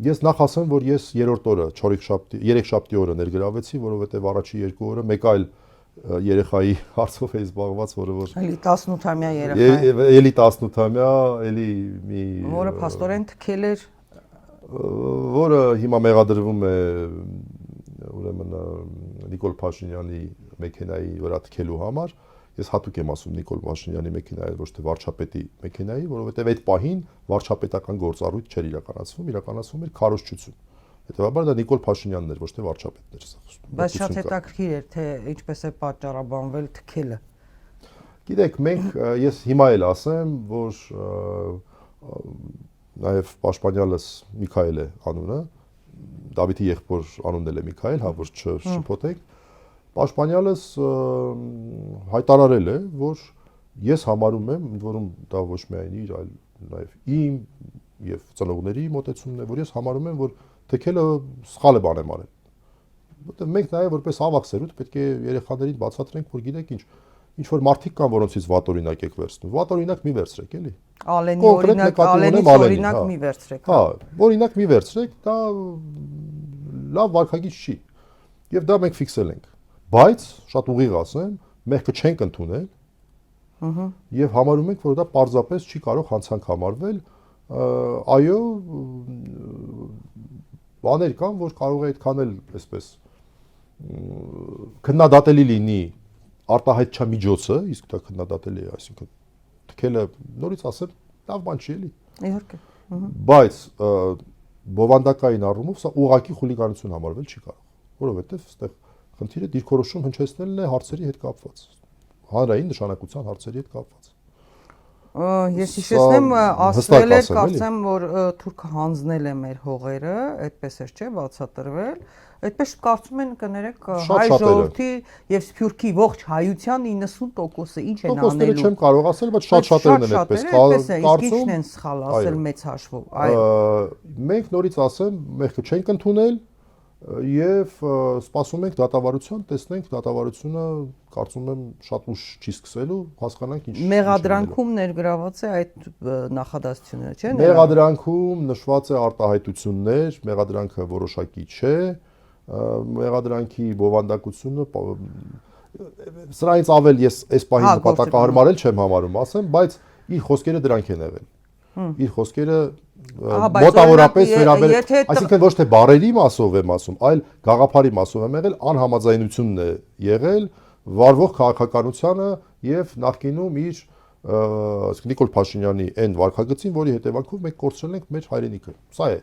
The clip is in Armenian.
Ես նախ ասեմ, որ ես երրորդ օրը, երեքշաբթի օրը ներգրավեցի, որովհետև առաջի 2 օրը մեկ այլ երեխայի հարցով էի զբաղված, որը որ էլի 18-ամյա երեխա էլի 18-ամյա, էլի մի որը փաստորեն թքել էր, որը հիմա մեղադրվում է ուրեմն Նիկոլ Փաշինյանի մեքենայի վրա թքելու համար։ Ես հատուկ եմ ասում Նիկոլ Փաշինյանի մեքենայի, ոչ թե վարչապետի մեքենայի, որովհետև այդ պահին վարչապետական գործառույթ չէր իրականացվում էր քարոզչություն։ Հետևաբար դա Նիկոլ Փաշինյանն էր, ոչ թե վարչապետն էր, սա։ Բայց շատ հետաքրքիր էր, թե ինչպես է պատճառաբանվել թքելը։ Գիտեք, մենք ես հիմա էլ ասեմ, որ նաև պաշտպանյալս Միքայել է անունը, Դավիթի եղբոր անունն էլ է Միքայել, հա որ չշփոթեք։ Պաշտպանյալս հայտարարել է, որ ես համարում եմ, ընդ որում դա ոչ միայն իր, այլ նաև իմ եւ ծնողների մոտեցումն է, որ ես համարում եմ, որ թքելը սխալ է բան եմ արել։ Որտեղ մենք նաև որպես ավակ սերունդ պետք է երեխաներին բացատրենք, որ գիտեք ինչ որ մարդիկ կան, որոնցից վատ օրինակ եք վերցնում։ Վատ օրինակ մի վերցրեք, էլի։ Ալենի օրինակ մի վերցրեք։ Հա, օրինակ մի վերցրեք, դա լավ վարքագիծ չի։ Եվ դա մենք ֆիքսել ենք։ Բայց շատ ուղիղ ասեմ, մեղքը չենք ընդունել։ Եվ համարում ենք, որ դա պարզապես չի կարող հանցանք համարվել։ Այո, բաներ կան, որ կարող է այդքան էլ այսպես քննադատելի լինի արտահայտչամիջոցը, իսկ դա քննադատելի է, այսինքն թքելը նորից ասեմ, լավ բան չի էլի։ Իհարկե։ Բայց բովանդակային առումով սա ուղղակի խուլիգանություն համարվել չի կարող, որովհետև այստեղ խնդիրը դիրքորոշում հնչեցնելն է հարցերի հետ կապված, հանրային նշանակության հարցերի հետ կապված։ Ես հիշեցնեմ, ասվել էր, կարծեմ, որ թուրքը հանձնել է մեր հողերը, այդպես էր, չէ՞, բացատրվել։ Այդպես կարծում են կներեք հայ ժողովրդի եւ Սփյուռքի ողջ հայության 90%-ը ինչ են անելու։ Տոկոսները չեմ կարող ասել, բայց շատ-շատերն են այդպես կարծում։ Ինչ են սխալ ասել մեծ հաշվով։ Այո։ Մենք նորից ասեմ, մեղքը չենք ընդունել եւ սպասում ենք դատավարության, տեսնենք դատավարությունը, կարծում եմ շատ ուշ չի սկսելու, հասկանանք ինչ։ Մեղադրանքում ներգրաված է այդ նախադասությունը, չէ՞։ Մեղադրանքում նշված է արտահայտություններ, մեղադրանքը որոշակի չէ, մեղադրանքի բովանդակությունը սրանից ավել ես այս պահին նպատակահարմարել չեմ համարում, ասեմ, բայց իր խոսքերը դրանք են եղել։ Իր խոսքերը մոտավորապես վերաբերել, այսինքն ոչ թե բառերի մասով եմ ասում, այլ գաղափարի մասով եմ եղել, անհամաձայնությունն է եղել վարվող քաղաքականությանը եւ նախկինում իր Նիկոլ Փաշինյանի այն վարքագծին, որի հետևանքով մենք կորցրել ենք մեր հայրենիքը։ Սա է